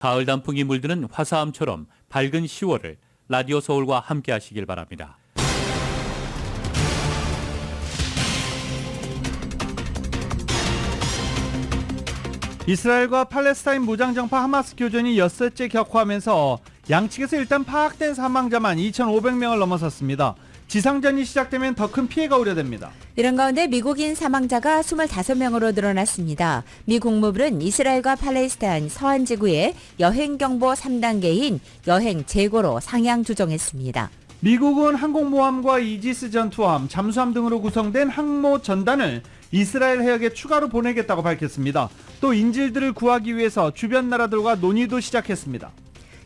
가을 단풍이 물드는 화사함처럼 밝은 10월을 라디오 서울과 함께 하시길 바랍니다. 이스라엘과 팔레스타인 무장정파 하마스 교전이 엿새째 격화하면서 양측에서 일단 파악된 사망자만 2,500명을 넘어섰습니다. 지상전이 시작되면 더 큰 피해가 우려됩니다. 이런 가운데 미국인 사망자가 25명으로 늘어났습니다. 미 국무부는 이스라엘과 팔레스타인 서한 지구의 여행 경보 3단계인 여행 재고로 상향 조정했습니다. 미국은 항공모함과 이지스 전투함, 잠수함 등으로 구성된 항모 전단을 이스라엘 해역에 추가로 보내겠다고 밝혔습니다. 또 인질들을 구하기 위해서 주변 나라들과 논의도 시작했습니다.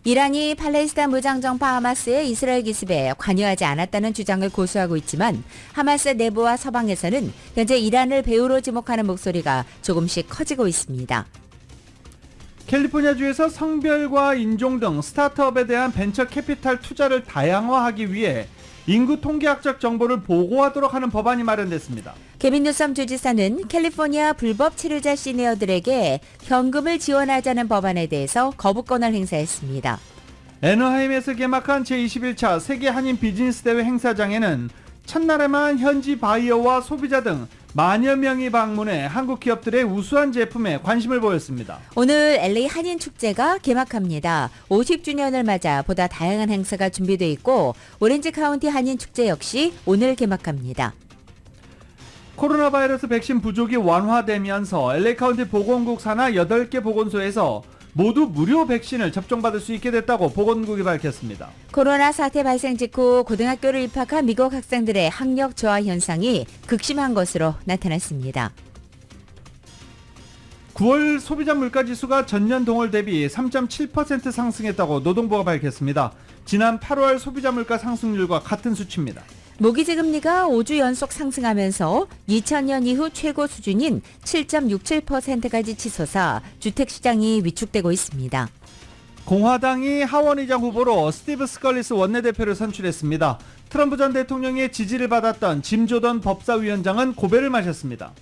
이란이 팔레스타인 무장정파 하마스의 이스라엘 기습에 관여하지 않았다는 주장을 고수하고 있지만 하마스 내부와 서방에서는 현재 이란을 배후로 지목하는 목소리가 조금씩 커지고 있습니다. 캘리포니아주에서 성별과 인종 등 스타트업에 대한 벤처 캐피탈 투자를 다양화하기 위해 인구 통계학적 정보를 보고하도록 하는 법안이 마련됐습니다. 케빈 뉴섬 주지사는 캘리포니아 불법 치료자 시니어들에게 현금을 지원하자는 법안에 대해서 거부권을 행사했습니다. 애너하임에서 개막한 제21차 세계 한인 비즈니스 대회 행사장에는 첫날에만 현지 바이어와 소비자 등 만여 명이 방문해 한국 기업들의 우수한 제품에 관심을 보였습니다. 오늘 LA 한인 축제가 개막합니다. 50주년을 맞아 보다 다양한 행사가 준비되어 있고 오렌지 카운티 한인 축제 역시 오늘 개막합니다. 코로나 바이러스 백신 부족이 완화되면서 LA 카운티 보건국 산하 8개 보건소에서 모두 무료 백신을 접종받을 수 있게 됐다고 보건국이 밝혔습니다. 코로나 사태 발생 직후 고등학교를 입학한 미국 학생들의 학력 저하 현상이 극심한 것으로 나타났습니다. 9월 소비자 물가지수가 전년 동월 대비 3.7% 상승했다고 노동부가 밝혔습니다. 지난 8월 소비자 물가 상승률과 같은 수치입니다. 모기지 금리가 5주 연속 상승하면서 2000년 이후 최고 수준인 7.67%까지 치솟아 주택시장이 위축되고 있습니다. 공화당이 하원의장 후보로 스티브 스컬리스 원내대표를 선출했습니다. 트럼프 전 대통령의 지지를 받았던 짐 조던 법사위원장은 고배를 마셨습니다.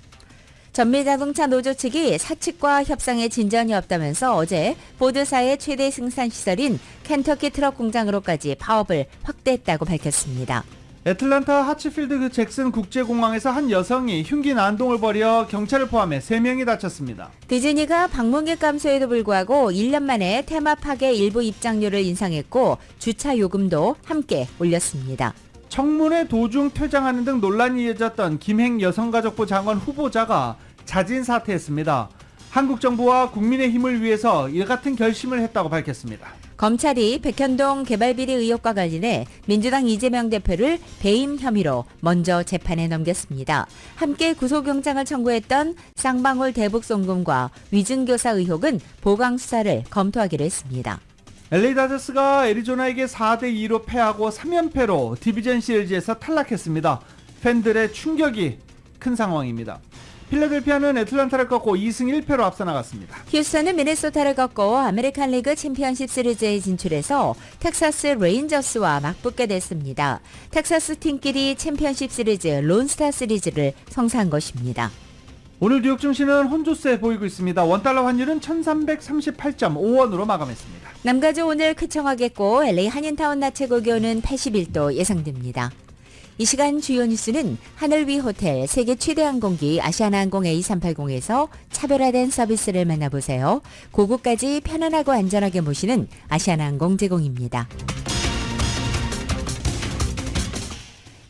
전미자동차 노조 측이 사측과 협상에 진전이 없다면서 어제 포드사의 최대 생산시설인 켄터키 트럭 공장으로까지 파업을 확대했다고 밝혔습니다. 애틀란타 하츠필드 잭슨 국제공항에서 한 여성이 흉기 난동을 벌여 경찰을 포함해 3명이 다쳤습니다. 디즈니가 방문객 감소에도 불구하고 1년 만에 테마파크의 일부 입장료를 인상했고 주차 요금도 함께 올렸습니다. 청문회 도중 퇴장하는 등 논란이 이어졌던 김행 여성가족부 장관 후보자가 자진 사퇴했습니다. 한국 정부와 국민의 힘을 위해서 이 같은 결심을 했다고 밝혔습니다. 검찰이 백현동 개발비리 의혹과 관련해 민주당 이재명 대표를 배임 혐의로 먼저 재판에 넘겼습니다. 함께 구속영장을 청구했던 쌍방울 대북송금과 위증교사 의혹은 보강 수사를 검토하기로 했습니다. LA 다저스가 애리조나에게 4대2로 패하고 3연패로 디비전 시리즈에서 탈락했습니다. 팬들의 충격이 큰 상황입니다. 필라델피아는 애틀란타를 꺾고 2승 1패로 앞서 나갔습니다. 휴스턴은 미네소타를 꺾고 아메리칸 리그 챔피언십 시리즈에 진출해서 텍사스 레인저스와 맞붙게 됐습니다. 텍사스 팀끼리 챔피언십 시리즈 론스타 시리즈를 성사한 것입니다. 오늘 뉴욕 증시는 혼조세 보이고 있습니다. 원달러 환율은 1338.5원으로 마감했습니다. 남가주 오늘 쾌청하겠고 LA 한인타운 낮 최고 기온은 81도 예상됩니다. 이 시간 주요 뉴스는 하늘 위 호텔 세계 최대 항공기 아시아나항공 A380에서 차별화된 서비스를 만나보세요. 고국까지 편안하고 안전하게 모시는 아시아나항공 제공입니다.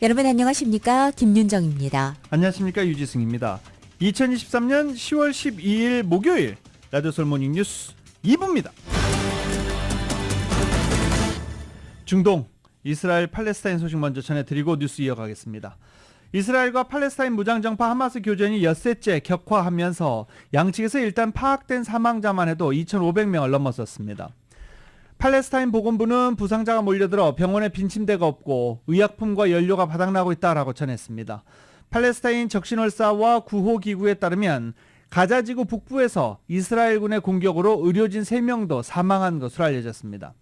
여러분 안녕하십니까? 김윤정입니다. 안녕하십니까? 유지승입니다. 2023년 10월 12일 목요일 라디오 서울 모닝 뉴스 2부입니다. 중동 이스라엘 팔레스타인 소식 먼저 전해드리고 뉴스 이어가겠습니다. 이스라엘과 팔레스타인 무장정파 하마스 교전이 엿새째 격화하면서 양측에서 일단 파악된 사망자만 해도 2,500명을 넘어섰습니다. 팔레스타인 보건부는 부상자가 몰려들어 병원에 빈 침대가 없고 의약품과 연료가 바닥나고 있다라고 전했습니다. 팔레스타인 적신월사와 구호기구에 따르면 가자지구 북부에서 이스라엘군의 공격으로 의료진 3명도 사망한 것으로 알려졌습니다.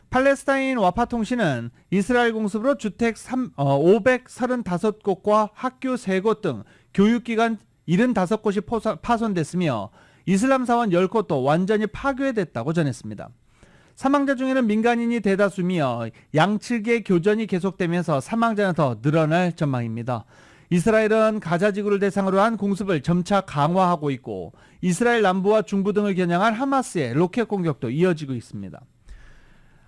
팔레스타인 와파 통신은 이스라엘 공습으로 주택 535곳과 학교 3곳 등 교육기관 75곳이 파손됐으며 이슬람 사원 10곳도 완전히 파괴됐다고 전했습니다. 사망자 중에는 민간인이 대다수며 양측의 교전이 계속되면서 사망자는 더 늘어날 전망입니다. 이스라엘은 가자 지구를 대상으로 한 공습을 점차 강화하고 있고 이스라엘 남부와 중부 등을 겨냥한 하마스의 로켓 공격도 이어지고 있습니다.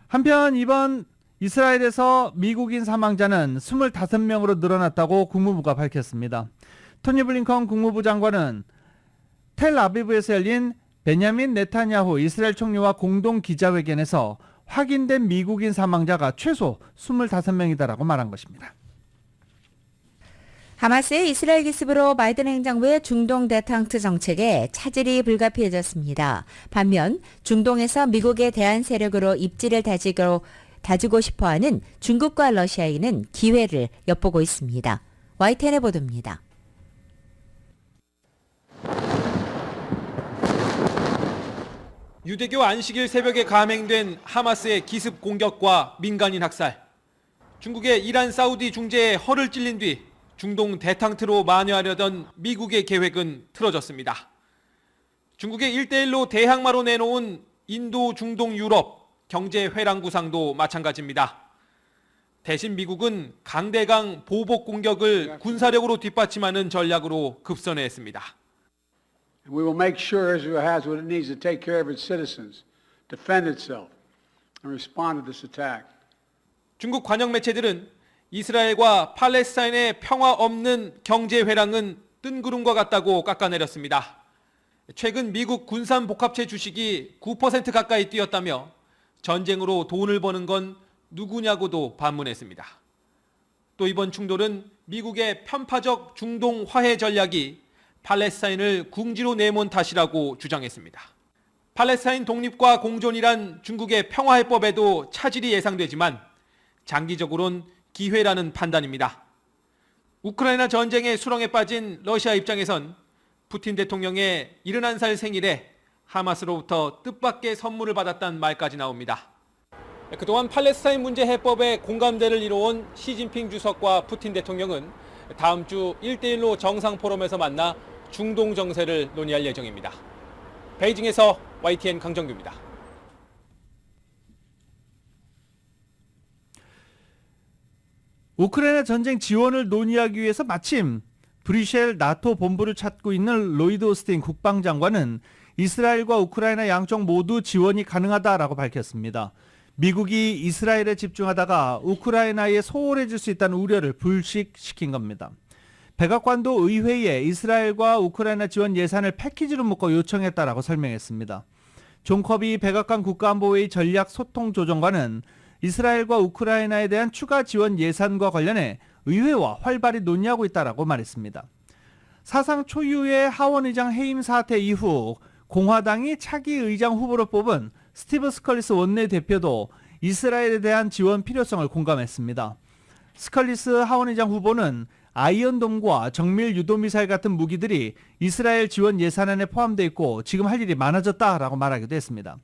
한편 이번 이스라엘에서 미국인 사망자는 25명으로 늘어났다고 국무부가 밝혔습니다. 토니 블링컨 국무부 장관은 텔아비브에서 열린 베냐민 네타냐후 이스라엘 총리와 공동 기자회견에서 확인된 미국인 사망자가 최소 25명이다라고 말한 것입니다. 하마스의 이스라엘 기습으로 바이든 행정부의 중동 대탕트 정책에 차질이 불가피해졌습니다. 반면 중동에서 미국의 대안 세력으로 입지를 다지고 싶어하는 중국과 러시아에는 기회를 엿보고 있습니다. YTN의 보도입니다. 유대교 안식일 새벽에 감행된 하마스의 기습 공격과 민간인 학살. 중국의 이란 사우디 중재에 허를 찔린 뒤 중동 대탕트로 만회하려던 미국의 계획은 틀어졌습니다. 중국의 1대1로 대항마로 내놓은 인도, 중동, 유럽 경제 회랑 구상도 마찬가지입니다. 대신 미국은 강대강 보복 공격을 군사력으로 뒷받침하는 전략으로 급선회했습니다. We will make sure Israel has what it needs to take care of its citizens, defend itself, and respond to this attack. 중국 관영 매체들은 이스라엘과 팔레스타인의 평화 없는 경제 회랑은 뜬구름과 같다고 깎아내렸습니다. 최근 미국 군산 복합체 주식이 9% 가까이 뛰었다며 전쟁으로 돈을 버는 건 누구냐고도 반문했습니다. 또 이번 충돌은 미국의 편파적 중동 화해 전략이 팔레스타인을 궁지로 내몬 탓이라고 주장했습니다. 팔레스타인 독립과 공존이란 중국의 평화해법에도 차질이 예상되지만 장기적으로는 기회라는 판단입니다. 우크라이나 전쟁의 수렁에 빠진 러시아 입장에선 푸틴 대통령의 71살 생일에 하마스로부터 뜻밖의 선물을 받았다는 말까지 나옵니다. 그동안 팔레스타인 문제 해법에 공감대를 이뤄온 시진핑 주석과 푸틴 대통령은 다음 주 1대1로 정상 포럼에서 만나 중동 정세를 논의할 예정입니다. 베이징에서 YTN 강정규입니다. 우크라이나 전쟁 지원을 논의하기 위해서 마침 브뤼셀 나토 본부를 찾고 있는 로이드 오스틴 국방장관은 이스라엘과 우크라이나 양쪽 모두 지원이 가능하다라고 밝혔습니다. 미국이 이스라엘에 집중하다가 우크라이나에 소홀해질 수 있다는 우려를 불식시킨 겁니다. 백악관도 의회에 이스라엘과 우크라이나 지원 예산을 패키지로 묶어 요청했다라고 설명했습니다. 존 커비 백악관 국가안보회의 전략소통조정관은 이스라엘과 우크라이나에 대한 추가 지원 예산과 관련해 의회와 활발히 논의하고 있다라고 말했습니다. 사상 초유의 하원의장 해임 사태 이후 공화당이 차기 의장 후보로 뽑은 스티브 스컬리스 원내대표도 이스라엘에 대한 지원 필요성을 공감했습니다. 스컬리스 하원의장 후보는 아이언돔과 정밀 유도미사일 같은 무기들이 이스라엘 지원 예산안에 포함되어 있고 지금 할 일이 많아졌다라고 말하기도 했습니다.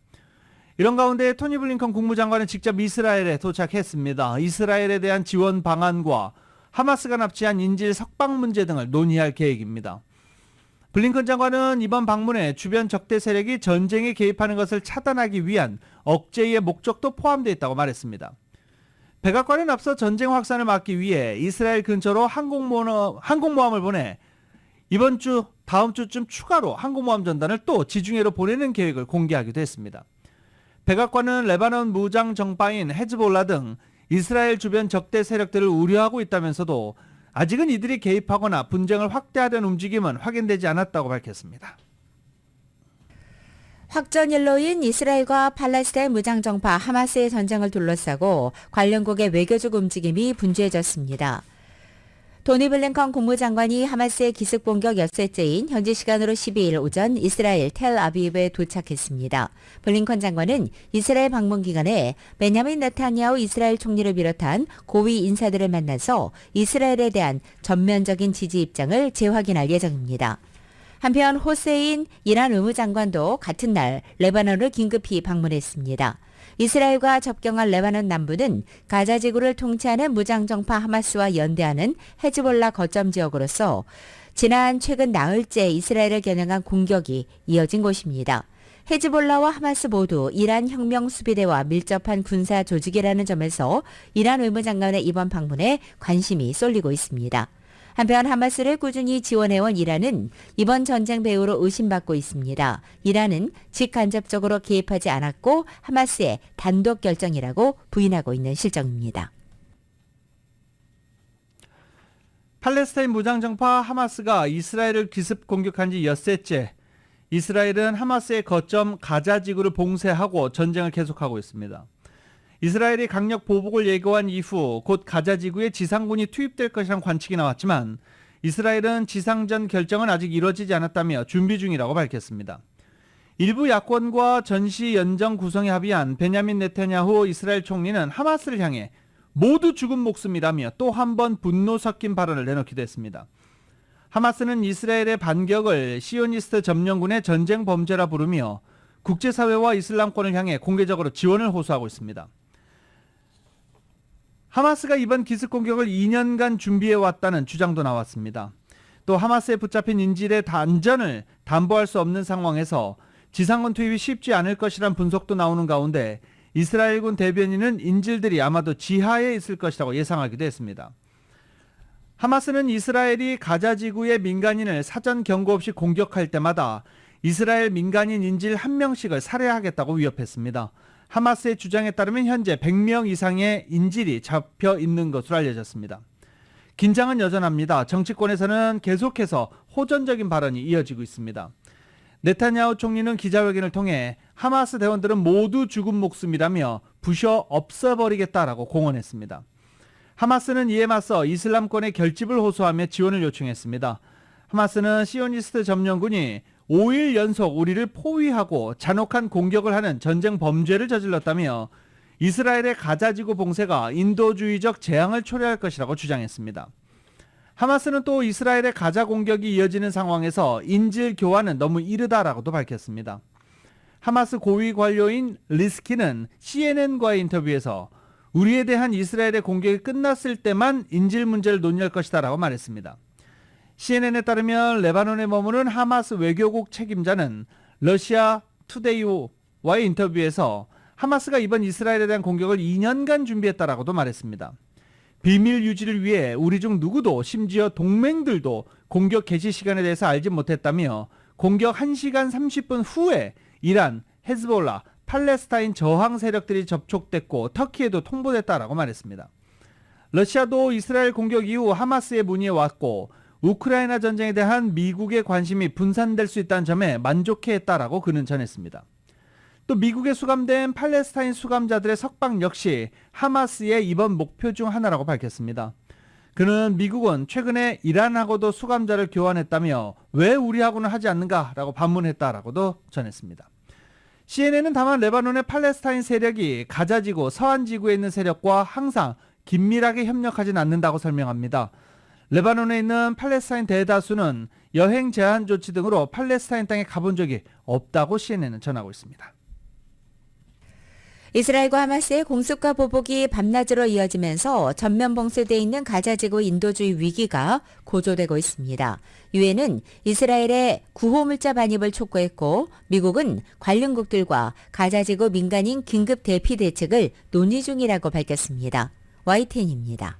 이런 가운데 토니 블링컨 국무장관은 직접 이스라엘에 도착했습니다. 이스라엘에 대한 지원 방안과 하마스가 납치한 인질 석방 문제 등을 논의할 계획입니다. 블링컨 장관은 이번 방문에 주변 적대 세력이 전쟁에 개입하는 것을 차단하기 위한 억제의 목적도 포함되어 있다고 말했습니다. 백악관은 앞서 전쟁 확산을 막기 위해 이스라엘 근처로 항공모함을 보내 이번 주, 다음 주쯤 추가로 항공모함 전단을 또 지중해로 보내는 계획을 공개하기도 했습니다. 백악관은 레바논 무장 정파인 헤즈볼라 등 이스라엘 주변 적대 세력들을 우려하고 있다면서도 아직은 이들이 개입하거나 분쟁을 확대하려는 움직임은 확인되지 않았다고 밝혔습니다. 확전일로인 이스라엘과 팔레스타인 무장정파 하마스의 전쟁을 둘러싸고 관련국의 외교적 움직임이 분주해졌습니다. 토니 블링컨 국무장관이 하마스의 기습 공격 엿새째인 현지 시간으로 12일 오전 이스라엘 텔아비브에 도착했습니다. 블링컨 장관은 이스라엘 방문 기간에 베냐민 네타냐후 이스라엘 총리를 비롯한 고위 인사들을 만나서 이스라엘에 대한 전면적인 지지 입장을 재확인할 예정입니다. 한편 호세인 이란 의무장관도 같은 날 레바논을 긴급히 방문했습니다. 이스라엘과 접경한 레바논 남부는 가자 지구를 통치하는 무장정파 하마스와 연대하는 헤즈볼라 거점 지역으로서 최근 나흘째 이스라엘을 겨냥한 공격이 이어진 곳입니다. 헤즈볼라와 하마스 모두 이란 혁명 수비대와 밀접한 군사 조직이라는 점에서 이란 외무장관의 이번 방문에 관심이 쏠리고 있습니다. 한편 하마스를 꾸준히 지원해온 이란은 이번 전쟁 배후로 의심받고 있습니다. 이란은 직간접적으로 개입하지 않았고 하마스의 단독 결정이라고 부인하고 있는 실정입니다. 팔레스타인 무장정파 하마스가 이스라엘을 기습 공격한 지 엿새째, 이스라엘은 하마스의 거점 가자 지구를 봉쇄하고 전쟁을 계속하고 있습니다. 이스라엘이 강력 보복을 예고한 이후 곧 가자 지구에 지상군이 투입될 것이라는 관측이 나왔지만 이스라엘은 지상전 결정은 아직 이루어지지 않았다며 준비 중이라고 밝혔습니다. 일부 야권과 전시 연정 구성에 합의한 베냐민 네타냐후 이스라엘 총리는 하마스를 향해 모두 죽은 목숨이라며 또 한 번 분노 섞인 발언을 내놓기도 했습니다. 하마스는 이스라엘의 반격을 시오니스트 점령군의 전쟁 범죄라 부르며 국제사회와 이슬람권을 향해 공개적으로 지원을 호소하고 있습니다. 하마스가 이번 기습 공격을 2년간 준비해왔다는 주장도 나왔습니다. 또 하마스에 붙잡힌 인질의 안전을 담보할 수 없는 상황에서 지상군 투입이 쉽지 않을 것이란 분석도 나오는 가운데 이스라엘군 대변인은 인질들이 아마도 지하에 있을 것이라고 예상하기도 했습니다. 하마스는 이스라엘이 가자 지구의 민간인을 사전 경고 없이 공격할 때마다 이스라엘 민간인 인질 1명씩을 살해하겠다고 위협했습니다. 하마스의 주장에 따르면 현재 100명 이상의 인질이 잡혀 있는 것으로 알려졌습니다. 긴장은 여전합니다. 정치권에서는 계속해서 호전적인 발언이 이어지고 있습니다. 네타냐후 총리는 기자회견을 통해 하마스 대원들은 모두 죽은 목숨이라며 부셔 없애버리겠다라고 공언했습니다. 하마스는 이에 맞서 이슬람권의 결집을 호소하며 지원을 요청했습니다. 하마스는 시오니스트 점령군이 5일 연속 우리를 포위하고 잔혹한 공격을 하는 전쟁 범죄를 저질렀다며 이스라엘의 가자지구 봉쇄가 인도주의적 재앙을 초래할 것이라고 주장했습니다. 하마스는 또 이스라엘의 가자 공격이 이어지는 상황에서 인질 교환은 너무 이르다라고도 밝혔습니다. 하마스 고위 관료인 리스키는 CNN과의 인터뷰에서 우리에 대한 이스라엘의 공격이 끝났을 때만 인질 문제를 논의할 것이다라고 말했습니다. CNN에 따르면 레바논에 머무는 하마스 외교국 책임자는 러시아 투데이와의 인터뷰에서 하마스가 이번 이스라엘에 대한 공격을 2년간 준비했다라고도 말했습니다. 비밀 유지를 위해 우리 중 누구도 심지어 동맹들도 공격 개시 시간에 대해서 알지 못했다며 공격 1시간 30분 후에 이란, 헤즈볼라, 팔레스타인 저항 세력들이 접촉됐고 터키에도 통보됐다라고 말했습니다. 러시아도 이스라엘 공격 이후 하마스의 문의에 왔고 우크라이나 전쟁에 대한 미국의 관심이 분산될 수 있다는 점에 만족해했다라고 그는 전했습니다. 또 미국에 수감된 팔레스타인 수감자들의 석방 역시 하마스의 이번 목표 중 하나라고 밝혔습니다. 그는 미국은 최근에 이란하고도 수감자를 교환했다며 왜 우리하고는 하지 않는가라고 반문했다라고도 전했습니다. CNN은 다만 레바논의 팔레스타인 세력이 가자지구, 서한지구에 있는 세력과 항상 긴밀하게 협력하진 않는다고 설명합니다. 레바논에 있는 팔레스타인 대다수는 여행 제한 조치 등으로 팔레스타인 땅에 가본 적이 없다고 CNN은 전하고 있습니다. 이스라엘과 하마스의 공습과 보복이 밤낮으로 이어지면서 전면 봉쇄되어 있는 가자지구 인도주의 위기가 고조되고 있습니다. 유엔은 이스라엘의 구호물자 반입을 촉구했고 미국은 관련국들과 가자지구 민간인 긴급 대피 대책을 논의 중이라고 밝혔습니다. YTN입니다.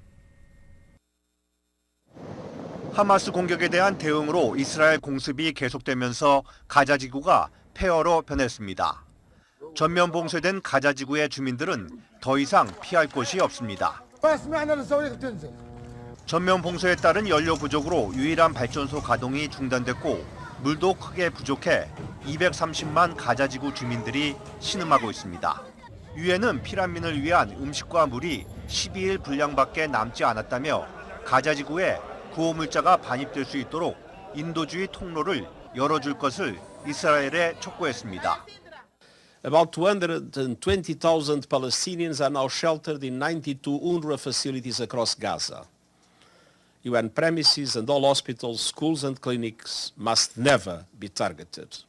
하마스 공격에 대한 대응으로 이스라엘 공습이 계속되면서 가자지구가 폐허로 변했습니다. 전면 봉쇄된 가자지구의 주민들은 더 이상 피할 곳이 없습니다. 전면 봉쇄에 따른 연료 부족으로 유일한 발전소 가동이 중단됐고 물도 크게 부족해 230만 가자지구 주민들이 신음하고 있습니다. 유엔은 피난민을 위한 음식과 물이 12일 분량밖에 남지 않았다며 가자지구에 구호물자가 반입될 수 있도록 인도주의 통로를 열어줄 것을 이스라엘에 촉구했습니다. About 220,000 Palestinians are now sheltered in 92 UNRWA facilities across Gaza. UN premises and all hospitals, schools and clinics must never be targeted.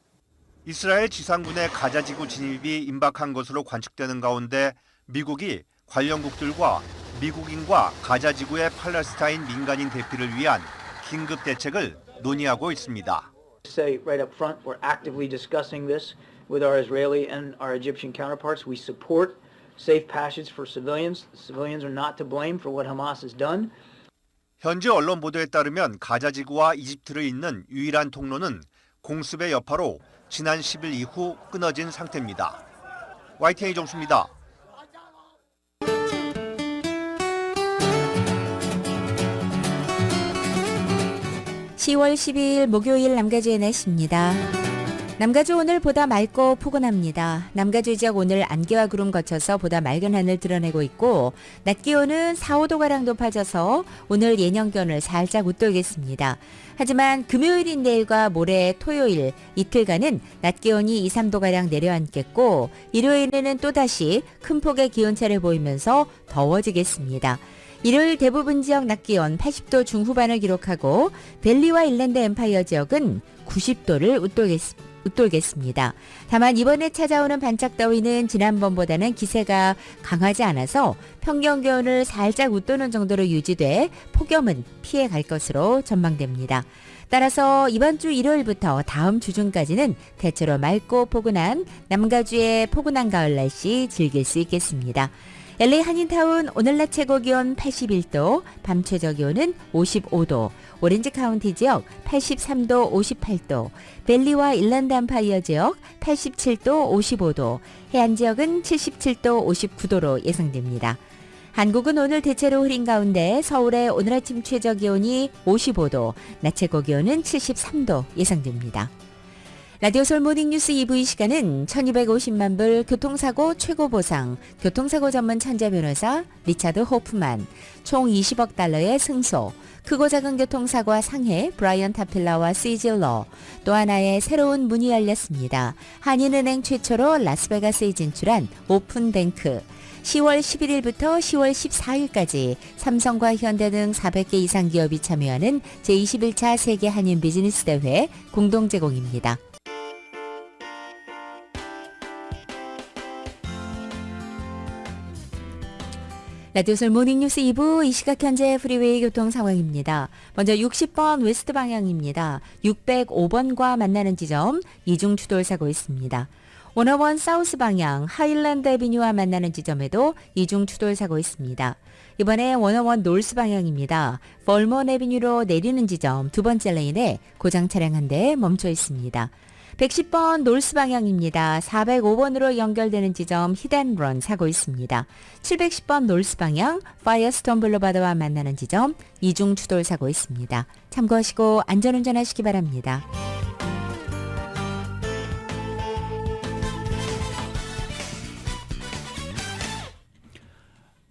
이스라엘 지상군의 가자지구 진입이 임박한 것으로 관측되는 가운데 미국이 관련국들과 미국인과 가자지구의 팔레스타인 민간인 대피를 위한 긴급 대책을 논의하고 있습니다. Say right up front, we're actively discussing this with our Israeli and our Egyptian counterparts. We support safe passage for civilians. Civilians are not to blame for what Hamas has done. 현지 언론 보도에 따르면 가자 지구와 이집트를 잇는 유일한 통로는 공습의 여파로 지난 10일 이후 끊어진 상태입니다. YTN 정수입니다. 10월 12일 목요일 남가주의 날씨입니다. 남가주 오늘 보다 맑고 포근합니다. 남가주 지역 오늘 안개와 구름 거쳐서 보다 맑은 하늘 드러내고 있고 낮 기온은 4, 5도가량 높아져서 오늘 예년 기온을 살짝 웃돌겠습니다. 하지만 금요일인 내일과 모레 토요일 이틀간은 낮 기온이 2, 3도가량 내려앉겠고 일요일에는 또다시 큰 폭의 기온차를 보이면서 더워지겠습니다. 일요일 대부분 지역 낮 기온 80도 중후반을 기록하고 벨리와 일랜드 엠파이어 지역은 90도를 웃돌겠습니다. 다만 이번에 찾아오는 반짝 더위는 지난번보다는 기세가 강하지 않아서 평균 기온을 살짝 웃도는 정도로 유지돼 폭염은 피해갈 것으로 전망됩니다. 따라서 이번 주 일요일부터 다음 주 중까지는 대체로 맑고 포근한 남가주의 포근한 가을 날씨 즐길 수 있겠습니다. LA 한인타운 오늘 낮 최고 기온 81도, 밤 최저 기온은 55도, 오렌지 카운티 지역 83도, 58도, 벨리와 일랜드 엠파이어 지역 87도, 55도, 해안 지역은 77도, 59도로 예상됩니다. 한국은 오늘 대체로 흐린 가운데 서울의 오늘 아침 최저 기온이 55도, 낮 최고 기온은 73도 예상됩니다. 라디오 서울 모닝뉴스 2부 이 시간은 1250만 불 교통사고 최고 보상, 교통사고 전문 천재 변호사 리차드 호프만, 총 20억 달러의 승소, 크고 작은 교통사고와 상해 브라이언 타필라와 시질러, 또 하나의 새로운 문이 열렸습니다. 한인은행 최초로 라스베가스에 진출한 오픈뱅크, 10월 11일부터 10월 14일까지 삼성과 현대 등 400개 이상 기업이 참여하는 제21차 세계 한인 비즈니스 대회 공동 제공입니다. 라디오솔 모닝뉴스 2부 이 시각 현재 프리웨이 교통 상황입니다. 먼저 60번 웨스트 방향입니다. 605번과 만나는 지점 이중 추돌 사고 있습니다. 101 사우스 방향 하일랜드 애비뉴와 만나는 지점에도 이중 추돌 사고 있습니다. 이번에 101 노스 방향입니다. 벌먼 애비뉴로 내리는 지점 두 번째 레인에 고장 차량 한 대 멈춰 있습니다. 110번 노스 방향입니다. 405번으로 연결되는 지점 히든런 사고 있습니다. 710번 노스 방향 파이어스톤 블루바드와 만나는 지점 이중 추돌 사고 있습니다. 참고하시고 안전운전하시기 바랍니다.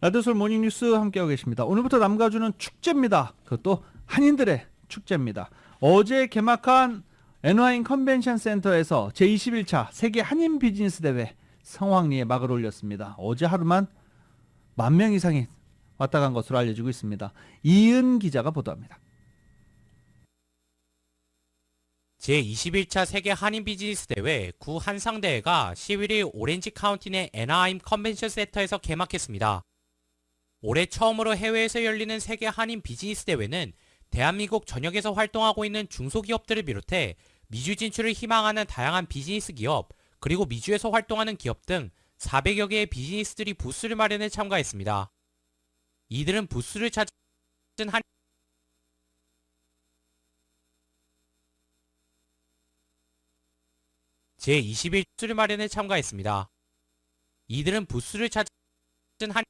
라디오솔 모닝뉴스 함께하고 계십니다. 오늘부터 남가주는 축제입니다. 그것도 한인들의 축제입니다. 어제 개막한 애너하임 컨벤션 센터에서 제21차 세계 한인 비즈니스 대회 성황리에 막을 올렸습니다. 어제 하루만 10,000명 이상이 왔다 간 것으로 알려지고 있습니다. 이은 기자가 보도합니다. 제21차 세계 한인 비즈니스 대회 구 한상대회가 11일 오렌지 카운티 내 애너하임 컨벤션 센터에서 개막했습니다. 올해 처음으로 해외에서 열리는 세계 한인 비즈니스 대회는 대한민국 전역에서 활동하고 있는 중소기업들을 비롯해 미주 진출을 희망하는 다양한 비즈니스 기업, 그리고 미주에서 활동하는 기업 등 400여 개의 비즈니스들이 부스를 마련해 참가했습니다. 이들은 부스를 찾은 한 제21부스를 마련해 참가했습니다. 이들은 부스를 찾은 한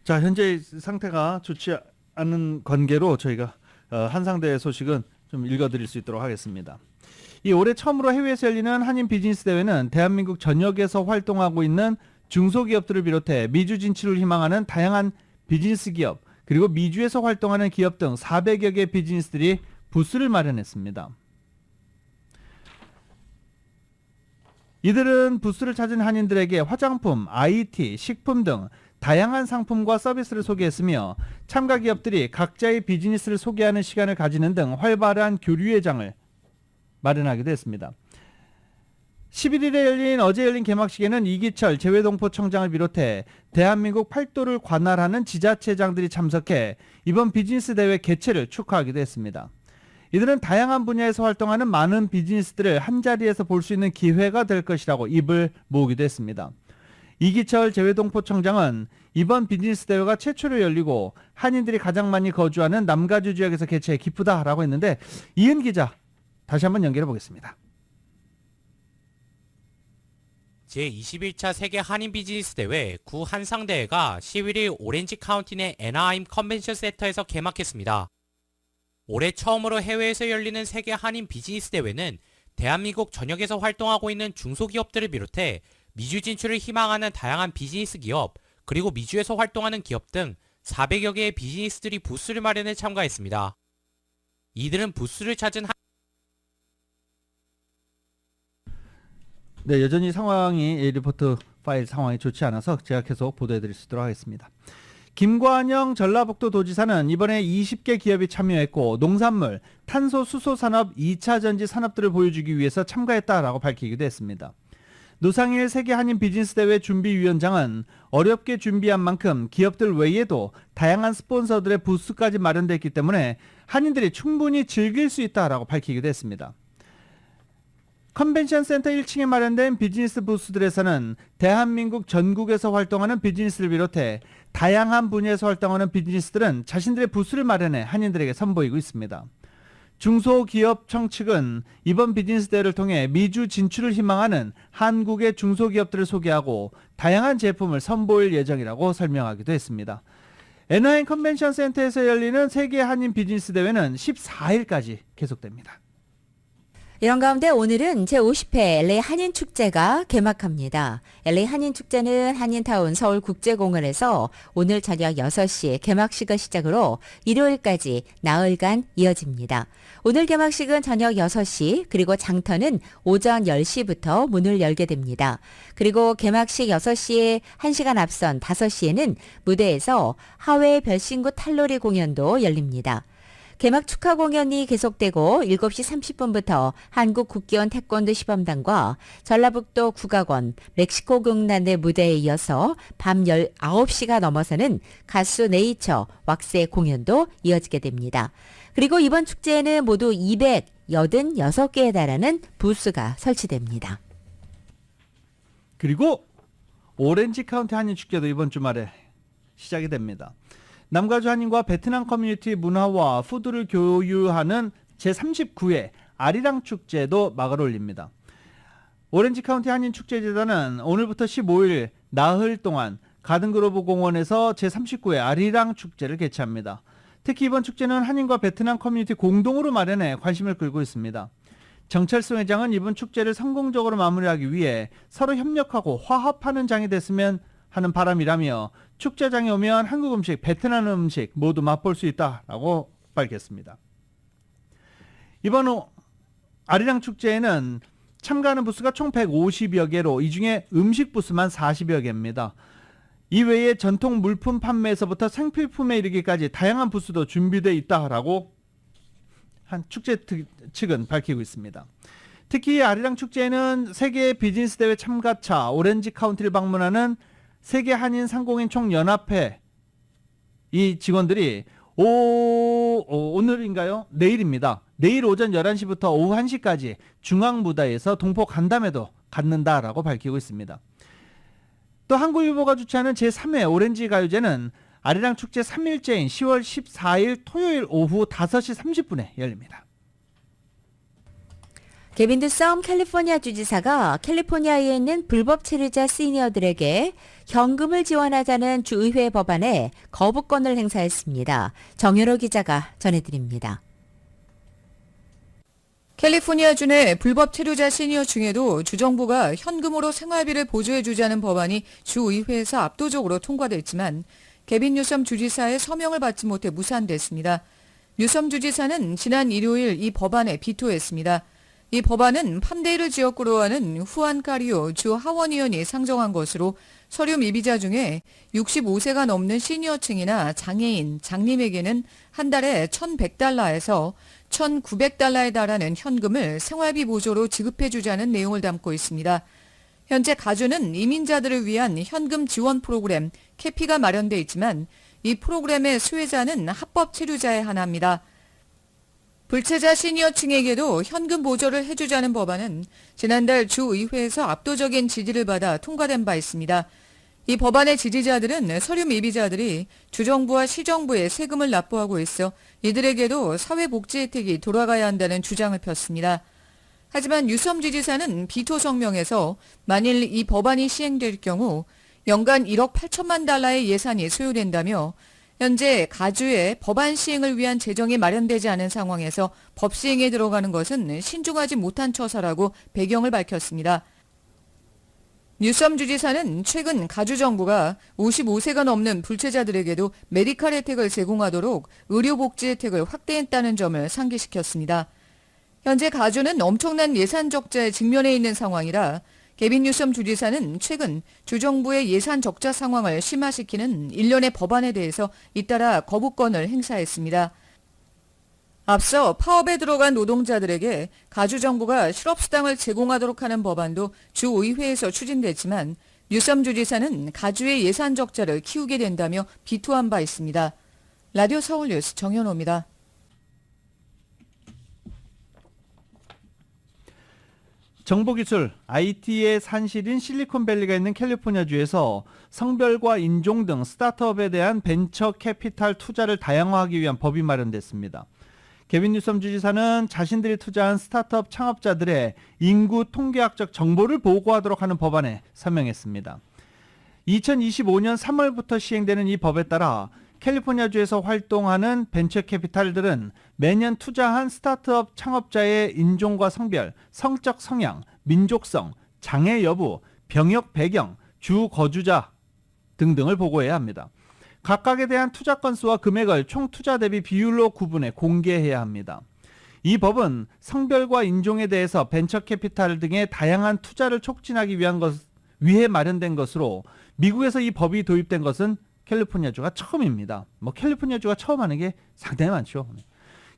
자, 현재 상태가 좋지 않은 관계로 저희가 한상대회 소식은 좀 읽어드릴 수 있도록 하겠습니다. 이 올해 처음으로 해외에서 열리는 한인 비즈니스 대회는 대한민국 전역에서 활동하고 있는 중소기업들을 비롯해 미주 진출을 희망하는 다양한 비즈니스 기업, 그리고 미주에서 활동하는 기업 등 400여 개 비즈니스들이 부스를 마련했습니다. 이들은 부스를 찾은 한인들에게 화장품, IT, 식품 등 다양한 상품과 서비스를 소개했으며 참가 기업들이 각자의 비즈니스를 소개하는 시간을 가지는 등 활발한 교류의 장을 마련하기도 했습니다. 11일에 어제 열린 개막식에는 이기철 재외동포청장을 비롯해 대한민국 팔도를 관할하는 지자체장들이 참석해 이번 비즈니스 대회 개최를 축하하기도 했습니다. 이들은 다양한 분야에서 활동하는 많은 비즈니스들을 한자리에서 볼 수 있는 기회가 될 것이라고 입을 모으기도 했습니다. 이기철 재외동포청장은 이번 비즈니스 대회가 최초로 열리고 한인들이 가장 많이 거주하는 남가주 지역에서 개최해 기쁘다라고 했는데 이은 기자 다시 한번 연결해 보겠습니다. 제21차 세계 한인 비즈니스 대회 구 한상대회가 11일 오렌지 카운티 내 애나하임 컨벤션 센터에서 개막했습니다. 올해 처음으로 해외에서 열리는 세계 한인 비즈니스 대회는 대한민국 전역에서 활동하고 있는 중소기업들을 비롯해 미주 진출을 희망하는 다양한 비즈니스 기업, 그리고 미주에서 활동하는 기업 등 400여 개의 비즈니스들이 부스를 마련해 참가했습니다. 이들은 부스를 찾은 네, 여전히 상황이 리포트 파일 상황이 좋지 않아서 제가 계속 보도해드릴 수 있도록 하겠습니다. 김관영 전라북도 도지사는 이번에 20개 기업이 참여했고 농산물, 탄소 수소 산업, 2차 전지 산업들을 보여주기 위해서 참가했다라고 밝히기도 했습니다. 노상일 세계 한인 비즈니스 대회 준비위원장은 어렵게 준비한 만큼 기업들 외에도 다양한 스폰서들의 부스까지 마련됐기 때문에 한인들이 충분히 즐길 수 있다라고 밝히기도 했습니다. 컨벤션 센터 1층에 마련된 비즈니스 부스들에서는 대한민국 전국에서 활동하는 비즈니스를 비롯해 다양한 분야에서 활동하는 비즈니스들은 자신들의 부스를 마련해 한인들에게 선보이고 있습니다. 중소기업청 측은 이번 비즈니스 대회를 통해 미주 진출을 희망하는 한국의 중소기업들을 소개하고 다양한 제품을 선보일 예정이라고 설명하기도 했습니다. 애나하임 컨벤션 센터에서 열리는 세계 한인 비즈니스 대회는 14일까지 계속됩니다. 이런 가운데 오늘은 제50회 LA 한인축제가 개막합니다. LA 한인축제는 한인타운 서울국제공원에서 오늘 저녁 6시 개막식을 시작으로 일요일까지 나흘간 이어집니다. 오늘 개막식은 저녁 6시 그리고 장터는 오전 10시부터 문을 열게 됩니다. 그리고 개막식 6시에 1시간 앞선 5시에는 무대에서 하회 별신구 탈놀이 공연도 열립니다. 개막 축하 공연이 계속되고 7시 30분부터 한국 국기원 태권도 시범단과 전라북도 국악원, 멕시코 극단의 무대에 이어서 밤 19시가 넘어서는 가수 네이처, 왁스의 공연도 이어지게 됩니다. 그리고 이번 축제에는 모두 286개에 달하는 부스가 설치됩니다. 그리고 오렌지 카운티 한인축제도 이번 주말에 시작이 됩니다. 남가주 한인과 베트남 커뮤니티 문화와 푸드를 교류하는 제39회 아리랑 축제도 막을 올립니다. 오렌지 카운티 한인축제재단은 오늘부터 15일 나흘 동안 가든그로브 공원에서 제39회 아리랑 축제를 개최합니다. 특히 이번 축제는 한인과 베트남 커뮤니티 공동으로 마련해 관심을 끌고 있습니다. 정철승 회장은 이번 축제를 성공적으로 마무리하기 위해 서로 협력하고 화합하는 장이 됐으면 하는 바람이라며 축제장에 오면 한국 음식, 베트남 음식 모두 맛볼 수 있다라고 밝혔습니다. 이번 아리랑 축제에는 참가하는 부스가 총 150여 개로 이 중에 음식 부스만 40여 개입니다. 이외에 전통 물품 판매에서부터 생필품에 이르기까지 다양한 부스도 준비되어 있다라고 한 축제 측은 밝히고 있습니다. 특히 아리랑 축제에는 세계 비즈니스 대회 참가차 오렌지 카운티를 방문하는 세계 한인 상공인 총연합회 이 직원들이 오늘인가요? 내일입니다. 내일 오전 11시부터 오후 1시까지 중앙무다에서 동포 간담회도 갖는다라고 밝히고 있습니다. 또 한국일보가 주최하는 제3회 오렌지 가요제는 아리랑 축제 3일째인 10월 14일 토요일 오후 5시 30분에 열립니다. 게빈 뉴섬 캘리포니아 주지사가 캘리포니아에 있는 불법 체류자 시니어들에게 현금을 지원하자는 주의회 법안에 거부권을 행사했습니다. 정유로 기자가 전해드립니다. 캘리포니아주 내 불법 체류자 시니어 중에도 주정부가 현금으로 생활비를 보조해주자는 법안이 주의회에서 압도적으로 통과됐지만 게빈 뉴섬 주지사의 서명을 받지 못해 무산됐습니다. 뉴섬 주지사는 지난 일요일 이 법안에 비토했습니다. 이 법안은 팜데일을 지역구로 하는 후안 카리오 주 하원의원이 상정한 것으로 서류 미비자 중에 65세가 넘는 시니어층이나 장애인, 장님에게는 한 달에 $1,100에서 6,900달러에 달하는 현금을 생활비 보조로 지급해주자는 내용을 담고 있습니다. 현재 가주는 이민자들을 위한 현금 지원 프로그램 캐피가 마련돼 있지만 이 프로그램의 수혜자는 합법 체류자에 한합니다. 불체자 시니어층에게도 현금 보조를 해주자는 법안은 지난달 주의회에서 압도적인 지지를 받아 통과된 바 있습니다. 이 법안의 지지자들은 서류 미비자들이 주정부와 시정부에 세금을 납부하고 있어 이들에게도 사회복지 혜택이 돌아가야 한다는 주장을 폈습니다. 하지만 유섬 지지사는 비토 성명에서 만일 이 법안이 시행될 경우 연간 1억 8천만 달러의 예산이 소요된다며 현재 가주에 법안 시행을 위한 재정이 마련되지 않은 상황에서 법 시행에 들어가는 것은 신중하지 못한 처사라고 배경을 밝혔습니다. 뉴섬 주지사는 최근 가주 정부가 55세가 넘는 불체자들에게도 메디칼 혜택을 제공하도록 의료복지 혜택을 확대했다는 점을 상기시켰습니다. 현재 가주는 엄청난 예산 적자에 직면해 있는 상황이라 개빈 뉴섬 주지사는 최근 주정부의 예산 적자 상황을 심화시키는 일련의 법안에 대해서 잇따라 거부권을 행사했습니다. 앞서 파업에 들어간 노동자들에게 가주 정부가 실업수당을 제공하도록 하는 법안도 주의회에서 추진됐지만 뉴섬 주지사는 가주의 예산 적자를 키우게 된다며 비토한 바 있습니다. 라디오 서울뉴스 정현호입니다. 정보기술, IT의 산실인 실리콘밸리가 있는 캘리포니아주에서 성별과 인종 등 스타트업에 대한 벤처 캐피탈 투자를 다양화하기 위한 법이 마련됐습니다. 개빈 뉴섬 주지사는 자신들이 투자한 스타트업 창업자들의 인구 통계학적 정보를 보고하도록 하는 법안에 서명했습니다. 2025년 3월부터 시행되는 이 법에 따라 캘리포니아주에서 활동하는 벤처 캐피탈들은 매년 투자한 스타트업 창업자의 인종과 성별, 성적 성향, 민족성, 장애 여부, 병역 배경, 주 거주자 등등을 보고해야 합니다. 각각에 대한 투자 건수와 금액을 총 투자 대비 비율로 구분해 공개해야 합니다. 이 법은 성별과 인종에 대해서 벤처 캐피탈 등의 다양한 투자를 촉진하기 위해 마련된 것으로 미국에서 이 법이 도입된 것은 캘리포니아주가 처음입니다. 캘리포니아주가 처음 하는 게 상당히 많죠.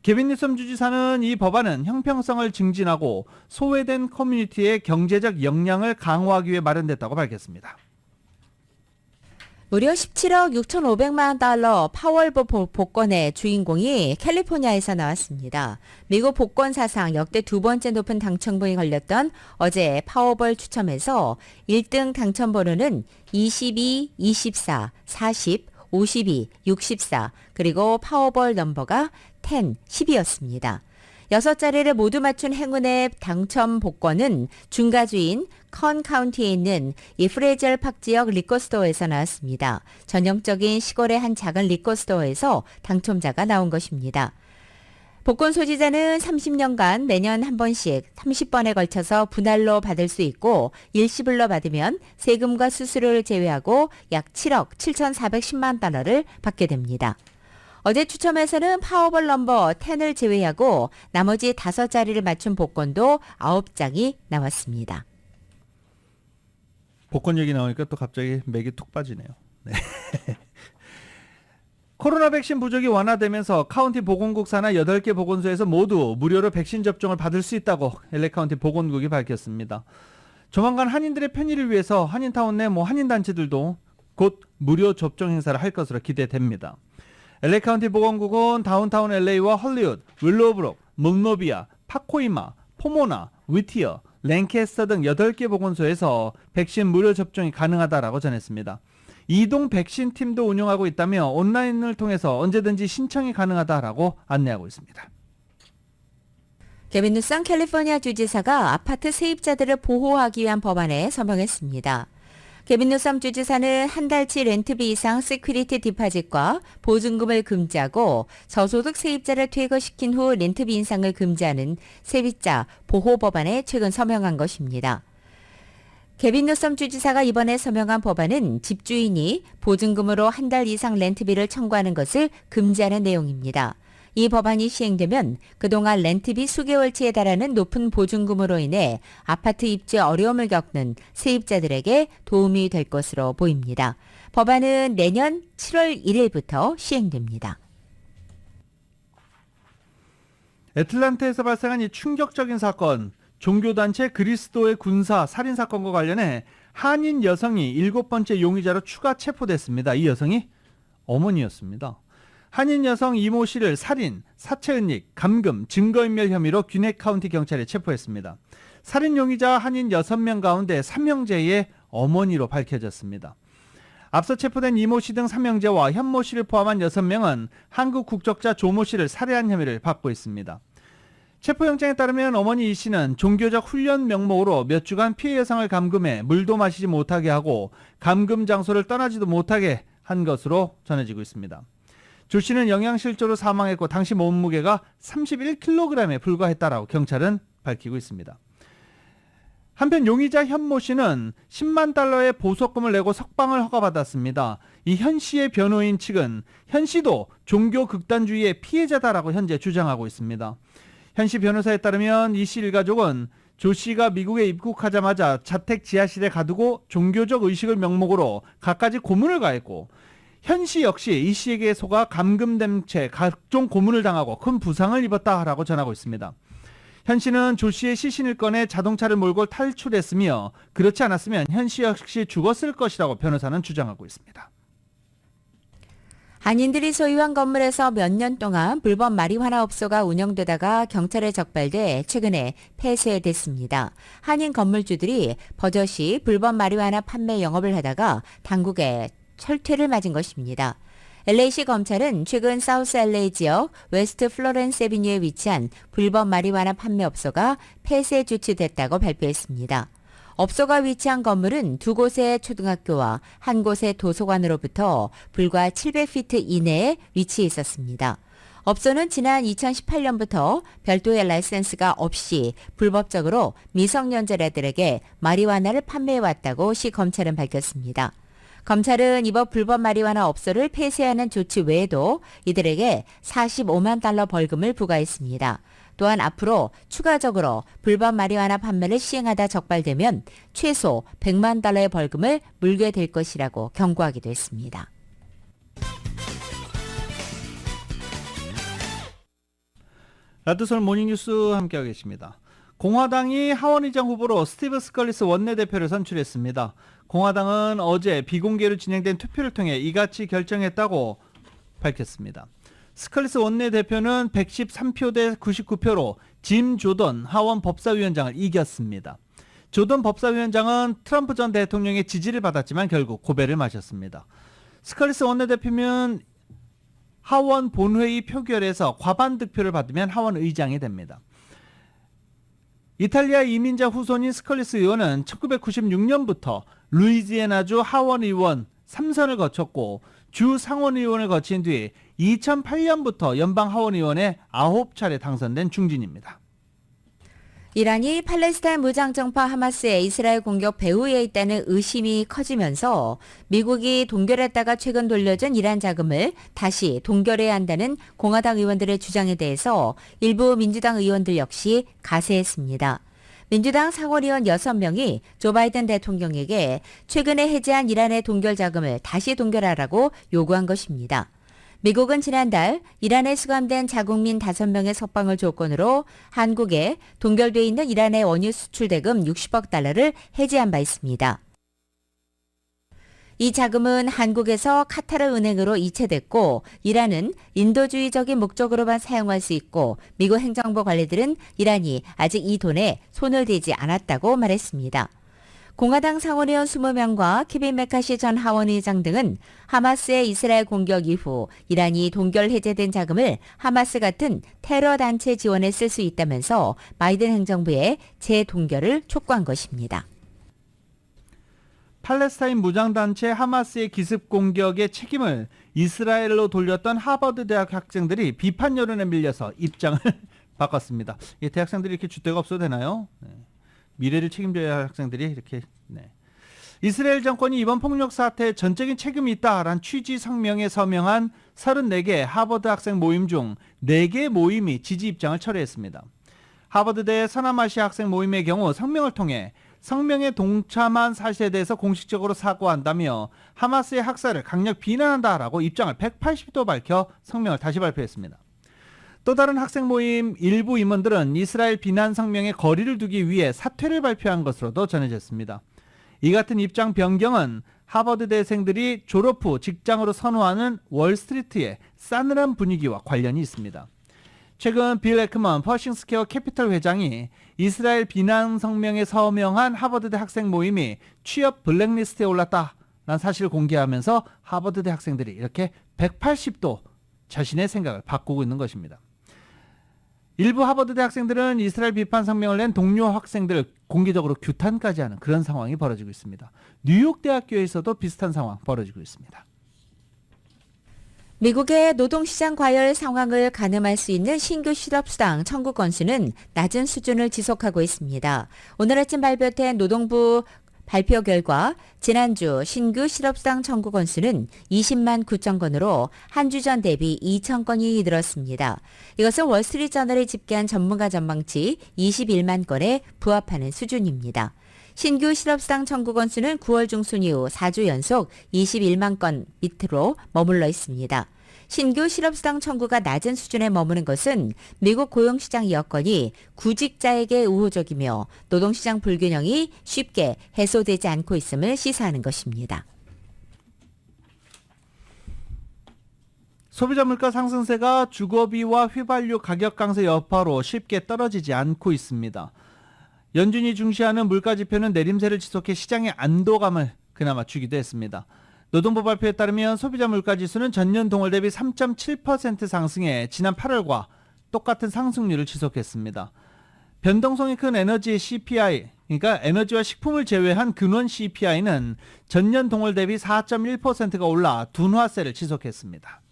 개빈 뉴섬 주지사는 이 법안은 형평성을 증진하고 소외된 커뮤니티의 경제적 역량을 강화하기 위해 마련됐다고 밝혔습니다. 무려 17억 6,500만 달러 파월보 복권의 주인공이 캘리포니아에서 나왔습니다. 미국 복권 사상 역대 두 번째 높은 당첨금이 걸렸던 어제 파워볼 추첨에서 1등 당첨번호는 22, 24, 40, 52, 64 그리고 파워볼 넘버가 10, 10이었습니다. 6자리를 모두 맞춘 행운의 당첨 복권은 중가주인 컨 카운티에 있는 이 프레젤 팍 지역 리코스토어에서 나왔습니다. 전형적인 시골의 한 작은 리코스토어에서 당첨자가 나온 것입니다. 복권 소지자는 30년간 매년 한 번씩 30번에 걸쳐서 분할로 받을 수 있고 일시불로 받으면 세금과 수수료를 제외하고 약 7억 7,410만 달러를 받게 됩니다. 어제 추첨에서는 파워볼 넘버 10을 제외하고 나머지 5자리를 맞춘 복권도 9장이 나왔습니다. 복권 얘기 나오니까 또 갑자기 맥이 툭 빠지네요. 네. 코로나 백신 부족이 완화되면서 카운티 보건국 산하 8개 보건소에서 모두 무료로 백신 접종을 받을 수 있다고 LA 카운티 보건국이 밝혔습니다. 조만간 한인들의 편의를 위해서 한인타운 내 한인단체들도 곧 무료 접종 행사를 할 것으로 기대됩니다. LA 카운티 보건국은 다운타운 LA와 헐리우드, 윌로우브록, 문로비아, 파코이마, 포모나, 위티어, 랭캐스터 등 8개 보건소에서 백신 무료 접종이 가능하다라고 전했습니다. 이동 백신 팀도 운영하고 있다며 온라인을 통해서 언제든지 신청이 가능하다라고 안내하고 있습니다. 개빈 뉴섬 캘리포니아 주지사가 아파트 세입자들을 보호하기 위한 법안에 서명했습니다. 개빈 뉴섬 주지사는 한 달치 렌트비 이상 시큐리티 디파짓과 보증금을 금지하고 저소득 세입자를 퇴거시킨 후 렌트비 인상을 금지하는 세입자 보호 법안에 최근 서명한 것입니다. 개빈 뉴섬 주지사가 이번에 서명한 법안은 집주인이 보증금으로 한 달 이상 렌트비를 청구하는 것을 금지하는 내용입니다. 이 법안이 시행되면 그동안 렌트비 수개월치에 달하는 높은 보증금으로 인해 아파트 입주에 어려움을 겪는 세입자들에게 도움이 될 것으로 보입니다. 법안은 내년 7월 1일부터 시행됩니다. 애틀란타에서 발생한 이 충격적인 사건, 종교단체 그리스도의 군사 살인 사건과 관련해 한인 여성이 7번째 용의자로 추가 체포됐습니다. 이 여성이 어머니였습니다. 한인 여성 이모 씨를 살인, 사체은닉, 감금, 증거인멸 혐의로 귀넷 카운티 경찰에 체포했습니다. 살인 용의자 한인 6명 가운데 3형제의 어머니로 밝혀졌습니다. 앞서 체포된 이모 씨 등 3형제와 현모 씨를 포함한 6명은 한국 국적자 조모 씨를 살해한 혐의를 받고 있습니다. 체포영장에 따르면 어머니 이 씨는 종교적 훈련 명목으로 몇 주간 피해 여성을 감금해 물도 마시지 못하게 하고 감금 장소를 떠나지도 못하게 한 것으로 전해지고 있습니다. 조 씨는 영양실조로 사망했고 당시 몸무게가 31kg에 불과했다라고 경찰은 밝히고 있습니다. 한편 용의자 현모 씨는 10만 달러의 보석금을 내고 석방을 허가받았습니다. 이 현 씨의 변호인 측은 현 씨도 종교 극단주의의 피해자다라고 현재 주장하고 있습니다. 현 씨 변호사에 따르면 이 씨 일가족은 조 씨가 미국에 입국하자마자 자택 지하실에 가두고 종교적 의식을 명목으로 갖가지 고문을 가했고 현 씨 역시 이 씨에게 속아 감금된 채 각종 고문을 당하고 큰 부상을 입었다라고 전하고 있습니다. 현 씨는 조 씨의 시신을 꺼내 자동차를 몰고 탈출했으며 그렇지 않았으면 현 씨 역시 죽었을 것이라고 변호사는 주장하고 있습니다. 한인들이 소유한 건물에서 몇 년 동안 불법 마리화나 업소가 운영되다가 경찰에 적발돼 최근에 폐쇄됐습니다. 한인 건물주들이 버젓이 불법 마리화나 판매 영업을 하다가 당국에 철퇴를 맞은 것입니다. LA시 검찰은 최근 사우스 LA 지역 웨스트 플로렌스 애비뉴에 위치한 불법 마리화나 판매 업소가 폐쇄 조치됐다고 발표했습니다. 업소가 위치한 건물은 2곳의 초등학교와 1곳의 도서관으로부터 불과 700피트 이내에 위치해 있었습니다. 업소는 지난 2018년부터 별도의 라이센스가 없이 불법적으로 미성년자들에게 마리화나를 판매해왔다고 시 검찰은 밝혔습니다. 검찰은 이번 불법 마리화나 업소를 폐쇄하는 조치 외에도 이들에게 45만 달러 벌금을 부과했습니다. 또한 앞으로 추가적으로 불법 마리화나 판매를 시행하다 적발되면 최소 100만 달러의 벌금을 물게 될 것이라고 경고하기도 했습니다. 라디오서울 모닝뉴스 함께하고 계십니다. 공화당이 하원의장 후보로 스티브 스컬리스 원내대표를 선출했습니다. 공화당은 어제 비공개로 진행된 투표를 통해 이같이 결정했다고 밝혔습니다. 스컬리스 원내대표는 113표 대 99표로 짐 조던 하원 법사위원장을 이겼습니다. 조던 법사위원장은 트럼프 전 대통령의 지지를 받았지만 결국 고배를 마셨습니다. 스컬리스 원내대표면 하원 본회의 표결에서 과반 득표를 받으면 하원 의장이 됩니다. 이탈리아 이민자 후손인 스컬리스 의원은 1996년부터 루이지애나주 하원의원 3선을 거쳤고 주 상원의원을 거친 뒤 2008년부터 연방하원의원에 9차례 당선된 중진입니다. 이란이 팔레스타인 무장정파 하마스의 이스라엘 공격 배후에 있다는 의심이 커지면서 미국이 동결했다가 최근 돌려준 이란 자금을 다시 동결해야 한다는 공화당 의원들의 주장에 대해서 일부 민주당 의원들 역시 가세했습니다. 민주당 상원의원 6명이 조 바이든 대통령에게 최근에 해제한 이란의 동결 자금을 다시 동결하라고 요구한 것입니다. 미국은 지난달 이란에 수감된 자국민 5명의 석방을 조건으로 한국에 동결돼 있는 이란의 원유 수출 대금 60억 달러를 해지한 바 있습니다. 이 자금은 한국에서 카타르 은행으로 이체됐고 이란은 인도주의적인 목적으로만 사용할 수 있고 미국 행정부 관리들은 이란이 아직 이 돈에 손을 대지 않았다고 말했습니다. 공화당 상원의원 20명과 케빈 메카시 전 하원의장 등은 하마스의 이스라엘 공격 이후 이란이 동결 해제된 자금을 하마스 같은 테러 단체 지원에 쓸 수 있다면서 바이든 행정부의 재동결을 촉구한 것입니다. 팔레스타인 무장단체 하마스의 기습 공격의 책임을 이스라엘로 돌렸던 하버드 대학 학생들이 비판 여론에 밀려서 입장을 바꿨습니다. 대학생들이 이렇게 줏대가 없어도 되나요? 네. 미래를 책임져야 할 학생들이 이렇게. 네. 이스라엘 정권이 이번 폭력 사태에 전적인 책임이 있다라는 취지 성명에 서명한 34개 하버드 학생 모임 중 4개 모임이 지지 입장을 철회했습니다. 하버드대 서남아시아 학생 모임의 경우 성명을 통해 성명에 동참한 사실에 대해서 공식적으로 사과한다며 하마스의 학살을 강력 비난한다라고 입장을 180도 밝혀 성명을 다시 발표했습니다. 또 다른 학생 모임 일부 임원들은 이스라엘 비난 성명에 거리를 두기 위해 사퇴를 발표한 것으로도 전해졌습니다. 이 같은 입장 변경은 하버드 대생들이 졸업 후 직장으로 선호하는 월스트리트의 싸늘한 분위기와 관련이 있습니다. 최근 빌 에크먼 퍼싱스퀘어 캐피털 회장이 이스라엘 비난 성명에 서명한 하버드대 학생 모임이 취업 블랙리스트에 올랐다는 사실을 공개하면서 하버드대 학생들이 이렇게 180도 자신의 생각을 바꾸고 있는 것입니다. 일부 하버드대 학생들은 이스라엘 비판 성명을 낸 동료 학생들을 공개적으로 규탄까지 하는 그런 상황이 벌어지고 있습니다. 뉴욕 대학교에서도 비슷한 상황 벌어지고 있습니다. 미국의 노동시장 과열 상황을 가늠할 수 있는 신규 실업수당 청구 건수는 낮은 수준을 지속하고 있습니다. 오늘 아침 발표된 노동부 발표 결과 지난주 신규 실업수당 청구 건수는 20만 9천 건으로 한 주 전 대비 2천 건이 늘었습니다. 이것은 월스트리트저널이 집계한 전문가 전망치 21만 건에 부합하는 수준입니다. 신규 실업수당 청구 건수는 9월 중순 이후 4주 연속 21만 건 밑으로 머물러 있습니다. 신규 실업수당 청구가 낮은 수준에 머무는 것은 미국 고용시장 여건이 구직자에게 우호적이며 노동시장 불균형이 쉽게 해소되지 않고 있음을 시사하는 것입니다. 소비자 물가 상승세가 주거비와 휘발유 가격 강세 여파로 쉽게 떨어지지 않고 있습니다. 연준이 중시하는 물가 지표는 내림세를 지속해 시장의 안도감을 그나마 주기도 했습니다. 노동부 발표에 따르면 소비자 물가지수는 전년 동월 대비 3.7% 상승해 지난 8월과 똑같은 상승률을 지속했습니다. 변동성이 큰 에너지 CPI, 그러니까 에너지와 식품을 제외한 근원 CPI는 전년 동월 대비 4.1%가 올라 둔화세를 지속했습니다.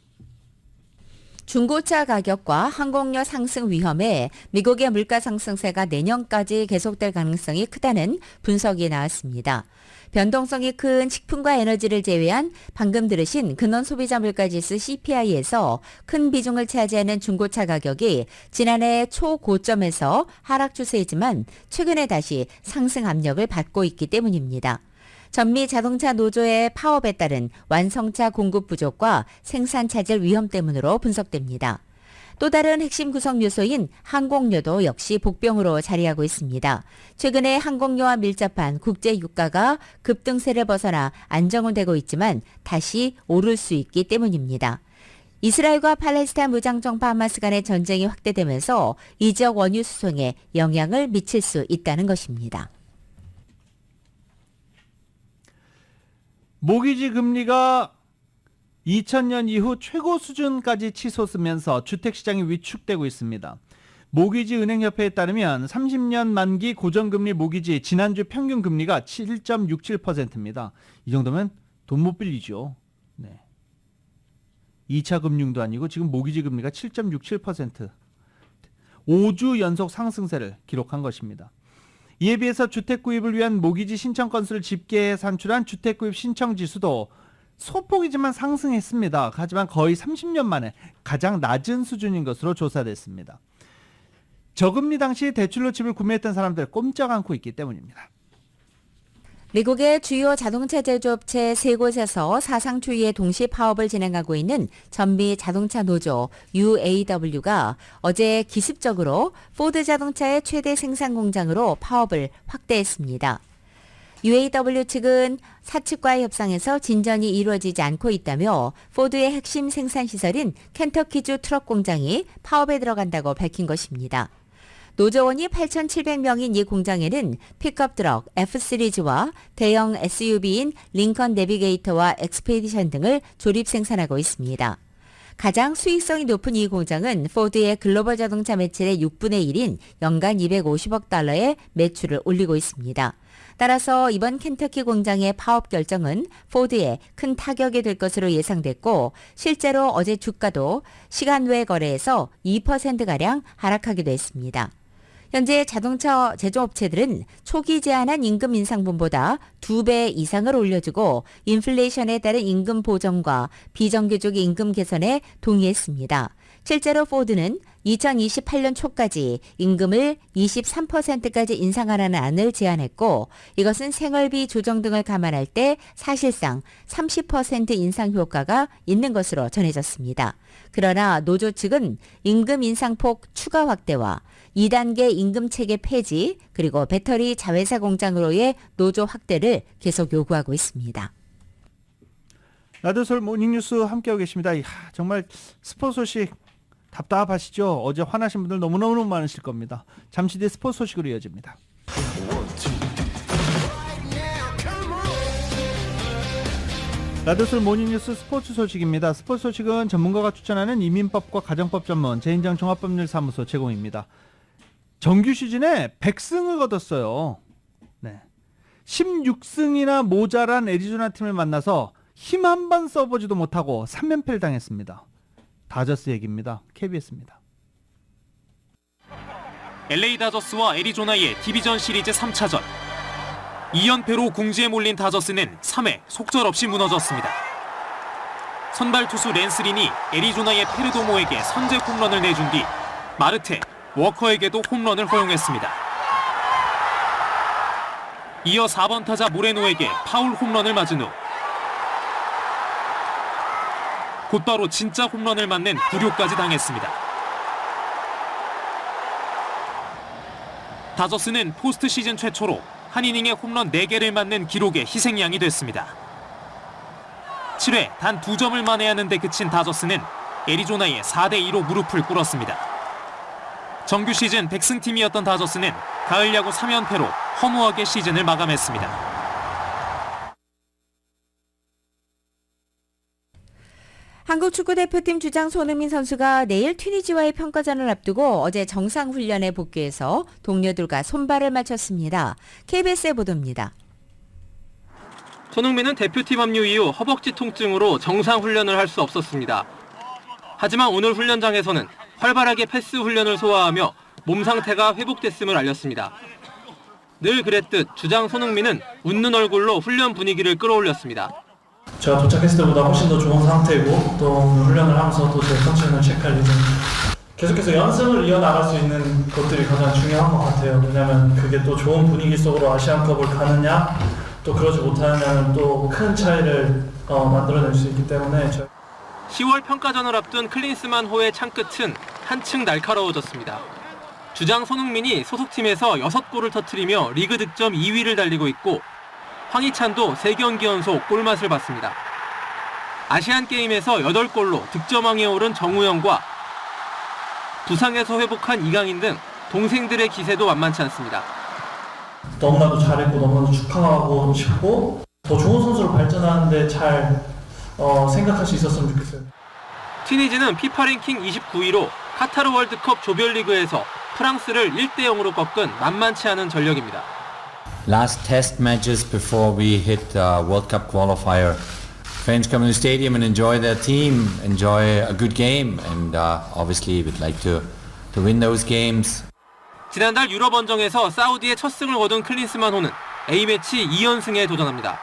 중고차 가격과 항공료 상승 위험에 미국의 물가 상승세가 내년까지 계속될 가능성이 크다는 분석이 나왔습니다. 변동성이 큰 식품과 에너지를 제외한 방금 들으신 근원 소비자 물가지수 CPI에서 큰 비중을 차지하는 중고차 가격이 지난해 초고점에서 하락 추세이지만 최근에 다시 상승 압력을 받고 있기 때문입니다. 전미 자동차 노조의 파업에 따른 완성차 공급 부족과 생산 차질 위험 때문으로 분석됩니다. 또 다른 핵심 구성 요소인 항공료도 역시 복병으로 자리하고 있습니다. 최근에 항공료와 밀접한 국제 유가가 급등세를 벗어나 안정되고 있지만 다시 오를 수 있기 때문입니다. 이스라엘과 팔레스타인 무장정파 하마스 간의 전쟁이 확대되면서 이 지역 원유 수송에 영향을 미칠 수 있다는 것입니다. 모기지 금리가 2000년 이후 최고 수준까지 치솟으면서 주택시장이 위축되고 있습니다. 모기지 은행협회에 따르면 30년 만기 고정금리 모기지 지난주 평균 금리가 7.67%입니다. 이 정도면 돈 못 빌리죠. 네. 2차 금융도 아니고 지금 모기지 금리가 7.67%. 5주 연속 상승세를 기록한 것입니다. 이에 비해서 주택 구입을 위한 모기지 신청 건수를 집계해 산출한 주택 구입 신청 지수도 소폭이지만 상승했습니다. 하지만 거의 30년 만에 가장 낮은 수준인 것으로 조사됐습니다. 저금리 당시 대출로 집을 구매했던 사람들 꼼짝 않고 있기 때문입니다. 미국의 주요 자동차 제조업체 3곳에서 사상 초유의 동시 파업을 진행하고 있는 전미 자동차 노조 UAW가 어제 기습적으로 포드 자동차의 최대 생산 공장으로 파업을 확대했습니다. UAW 측은 사측과의 협상에서 진전이 이루어지지 않고 있다며 포드의 핵심 생산시설인 켄터키주 트럭 공장이 파업에 들어간다고 밝힌 것입니다. 노조원이 8,700명인 이 공장에는 픽업 트럭 F 시리즈와 대형 SUV인 링컨 내비게이터와 엑스페디션 등을 조립 생산하고 있습니다. 가장 수익성이 높은 이 공장은 포드의 글로벌 자동차 매출의 6분의 1인 연간 250억 달러의 매출을 올리고 있습니다. 따라서 이번 켄터키 공장의 파업 결정은 포드에 큰 타격이 될 것으로 예상됐고 실제로 어제 주가도 시간 외 거래에서 2%가량 하락하기도 했습니다. 현재 자동차 제조업체들은 초기 제안한 임금 인상분보다 2배 이상을 올려주고 인플레이션에 따른 임금 보정과 비정규직 임금 개선에 동의했습니다. 실제로 포드는 2028년 초까지 임금을 23%까지 인상하라는 안을 제안했고 이것은 생활비 조정 등을 감안할 때 사실상 30% 인상 효과가 있는 것으로 전해졌습니다. 그러나 노조 측은 임금 인상폭 추가 확대와 2단계 임금 체계 폐지 그리고 배터리 자회사 공장으로의 노조 확대를 계속 요구하고 있습니다. 라디오서울 모닝뉴스 함께하고 계십니다. 이야, 정말 스포츠 소식 답답하시죠? 어제 화나신 분들 너무너무 많으실 겁니다. 잠시 뒤에 스포츠 소식으로 이어집니다. 라디오서울 모닝뉴스 스포츠 소식입니다. 스포츠 소식은 전문가가 추천하는 이민법과 가정법 전문 재인장 종합법률사무소 제공입니다. 정규 시즌에 100승을 거뒀어요. 네. 16승이나 모자란 애리조나 팀을 만나서 힘 한 번 써보지도 못하고 3연패를 당했습니다. 다저스 얘기입니다. KBS입니다. LA 다저스와 애리조나의 디비전 시리즈 3차전. 2연패로 궁지에 몰린 다저스는 3회 속절없이 무너졌습니다. 선발 투수 랜스린이 애리조나의 페르도모에게 선제 홈런을 내준 뒤 마르테, 워커에게도 홈런을 허용했습니다. 이어 4번 타자 모레노에게 파울 홈런을 맞은 후 곧바로 진짜 홈런을 맞는 불효까지 당했습니다. 다저스는 포스트 시즌 최초로 한 이닝에 홈런 4개를 맞는 기록의 희생양이 됐습니다. 7회 단 2점을 만회하는 데 그친 다저스는 애리조나에 4대2로 무릎을 꿇었습니다. 정규 시즌 100승팀이었던 다저스는 가을 야구 3연패로 허무하게 시즌을 마감했습니다. 한국 축구대표팀 주장 손흥민 선수가 내일 튀니지와의 평가전을 앞두고 어제 정상훈련에 복귀해서 동료들과 손발을 맞췄습니다. KBS의 보도입니다. 손흥민은 대표팀 합류 이후 허벅지 통증으로 정상훈련을 할 수 없었습니다. 하지만 오늘 훈련장에서는 활발하게 패스 훈련을 소화하며 몸 상태가 회복됐음을 알렸습니다. 늘 그랬듯 주장 손흥민은 웃는 얼굴로 훈련 분위기를 끌어올렸습니다. 제가 도착했을 때보다 훨씬 더 좋은 상태고 또 훈련을 하면서 또 제 컨디션을 체크할 예정입니다. 계속해서 연승을 이어나갈 수 있는 것들이 가장 중요한 것 같아요. 왜냐하면 그게 또 좋은 분위기 속으로 아시안컵을 가느냐 또 그러지 못하느냐는 또 큰 차이를 만들어낼 수 있기 때문에 10월 평가전을 앞둔 클린스만 호의 창끝은 한층 날카로워졌습니다. 주장 손흥민이 소속팀에서 6골을 터뜨리며 리그 득점 2위를 달리고 있고 황희찬도 3경기 연속 골맛을 봤습니다. 아시안게임에서 8골로 득점왕에 오른 정우영과 부상에서 회복한 이강인 등 동생들의 기세도 만만치 않습니다. 너무나도 잘했고 너무나도 축하하고 싶고 더 좋은 선수로 발전하는데 잘 생각할 수 있었으면 좋겠어요. 튀니지는 피파 랭킹 29위로 카타르 월드컵 조별리그에서 프랑스를 1대0으로 꺾은 만만치 않은 전력입니다. Last test matches before we hit World Cup qualifier. Fans come to the stadium and enjoy their team, enjoy a good game, and obviously we'd like to win those games. 지난달 유럽 원정에서 사우디의 첫 승을 거둔 클린스만 호는 A매치 2연승에 도전합니다.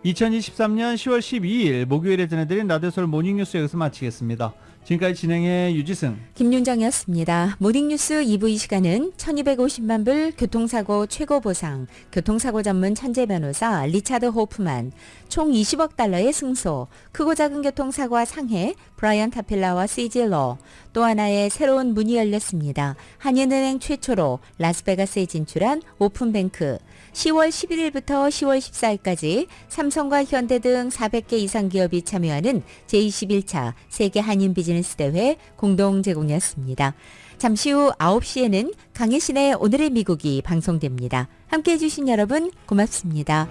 2023년 10월 12일 목요일에 전해드린 라디오서울 모닝뉴스 여기서 마치겠습니다. 지금까지 진행의 유지승, 김윤정이었습니다. 모닝뉴스 2부 이 시간은 1250만 불 교통사고 최고 보상, 교통사고 전문 천재 변호사 리차드 호프만, 총 20억 달러의 승소, 크고 작은 교통사고와 상해, 브라이언 카필라와 CG로, 또 하나의 새로운 문이 열렸습니다. 한인은행 최초로 라스베가스에 진출한 오픈뱅크, 10월 11일부터 10월 14일까지 삼성과 현대 등 400개 이상 기업이 참여하는 제21차 세계 한인 비즈니스 대회 공동 제공이었습니다. 잠시 후 9시에는 강혜신의 오늘의 미국이 방송됩니다. 함께해 주신 여러분 고맙습니다.